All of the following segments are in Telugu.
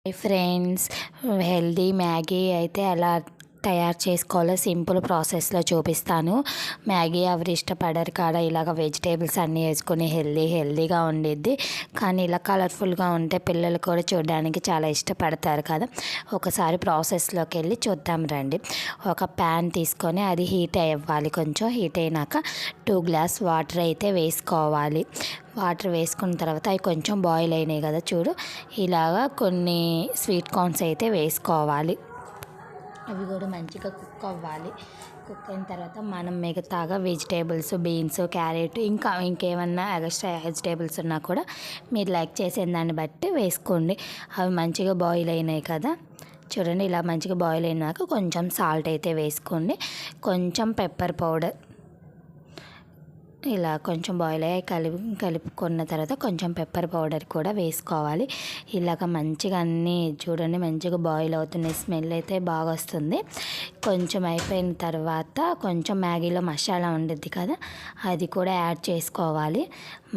హాయ్ ఫ్రెండ్స్, హెల్దీ మ్యాగీ అయితే ఎలా తయారు చేసుకోవాలో సింపుల్ ప్రాసెస్లో చూపిస్తాను. మ్యాగీ ఎవరు ఇష్టపడరు కాడ ఇలాగ వెజిటేబుల్స్ అన్నీ వేసుకొని హెల్దీగా ఉండిద్ది. కానీ ఇలా కలర్ఫుల్గా ఉంటే పిల్లలు కూడా చూడడానికి చాలా ఇష్టపడతారు కదా. ఒకసారి ప్రాసెస్లోకి వెళ్ళి చూద్దాం రండి. ఒక ప్యాన్ తీసుకొని అది హీట్ అవ్వాలి. కొంచెం హీట్ అయినాక 2 గ్లాస్ వాటర్ అయితే వేసుకోవాలి. వాటర్ వేసుకున్న తర్వాత అవి కొంచెం బాయిల్ అయినాయి కదా చూడు, ఇలాగా కొన్ని స్వీట్ కార్న్స్ అయితే వేసుకోవాలి. అవి కూడా మంచిగా కుక్ అవ్వాలి. కుక్ అయిన తర్వాత మనం మిగతాగా వెజిటేబుల్స్, బీన్స్, క్యారెట్ ఇంకేమన్నా ఎక్స్ట్రా వెజిటేబుల్స్ ఉన్నా కూడా మీరు లైక్ చేసే దాన్ని బట్టి వేసుకోండి. అవి మంచిగా బాయిల్ అయినాయి కదా చూడండి. ఇలా మంచిగా బాయిల్ అయినాక కొంచెం సాల్ట్ అయితే వేసుకోండి. కొంచెం పెప్పర్ పౌడర్, ఇలా కొంచెం బాయిల్ అయ్యి కలుపుకున్న తర్వాత కొంచెం పెప్పర్ పౌడర్ కూడా వేసుకోవాలి. ఇలాగ మంచిగా అన్నీ చూడండి మంచిగా బాయిల్ అవుతున్నాయి. స్మెల్ అయితే బాగా వస్తుంది. కొంచెం అయిపోయిన తర్వాత కొంచెం మ్యాగీలో మసాలా ఉండిద్ది కదా, అది కూడా యాడ్ చేసుకోవాలి.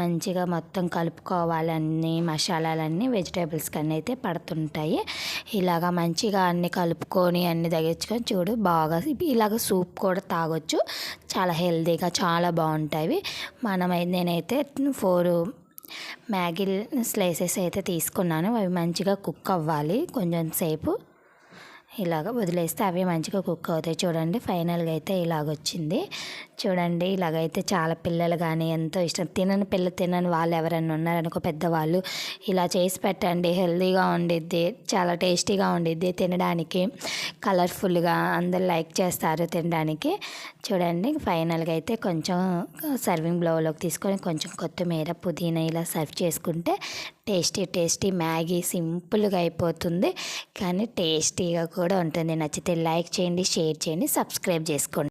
మంచిగా మొత్తం కలుపుకోవాలి. అన్ని మసాలాలన్నీ వెజిటేబుల్స్ కన్నా అయితే పడుతుంటాయి. ఇలాగ మంచిగా అన్నీ కలుపుకొని అన్నీ తగ్గించుకొని చూడు బాగా ఇలాగ సూప్ కూడా తాగొచ్చు. చాలా హెల్తీగా చాలా బాగుంటాయి. నేనైతే 4 మ్యాగీ స్లైసెస్ అయితే తీసుకున్నాను. అవి మంచిగా కుక్ అవ్వాలి. కొంచెం సేపు ఇలాగ వదిలేస్తే అవి మంచిగా కుక్ అవుతాయి. చూడండి ఫైనల్గా అయితే ఇలాగొచ్చింది. చూడండి ఇలాగైతే చాలా పిల్లలు కానీ ఎంతో ఇష్టం. తినని వాళ్ళు ఎవరైనా ఉన్నారనుకో పెద్దవాళ్ళు, ఇలా చేసి పెట్టండి. హెల్తీగా ఉండిద్ది, చాలా టేస్టీగా ఉండిద్ది. తినడానికి కలర్ఫుల్గా అందరు లైక్ చేస్తారు తినడానికి. చూడండి ఫైనల్గా అయితే కొంచెం సర్వింగ్ బౌల్లోకి తీసుకొని కొంచెం కొత్తిమీర, పుదీనా ఇలా సర్వ్ చేసుకుంటే టేస్టీ మ్యాగీ సింపుల్గా అయిపోతుంది. కానీ టేస్టీగా కూడా ఉంటుంది. నచ్చితే లైక్ చేయండి, షేర్ చేయండి, సబ్స్క్రైబ్ చేసుకోండి.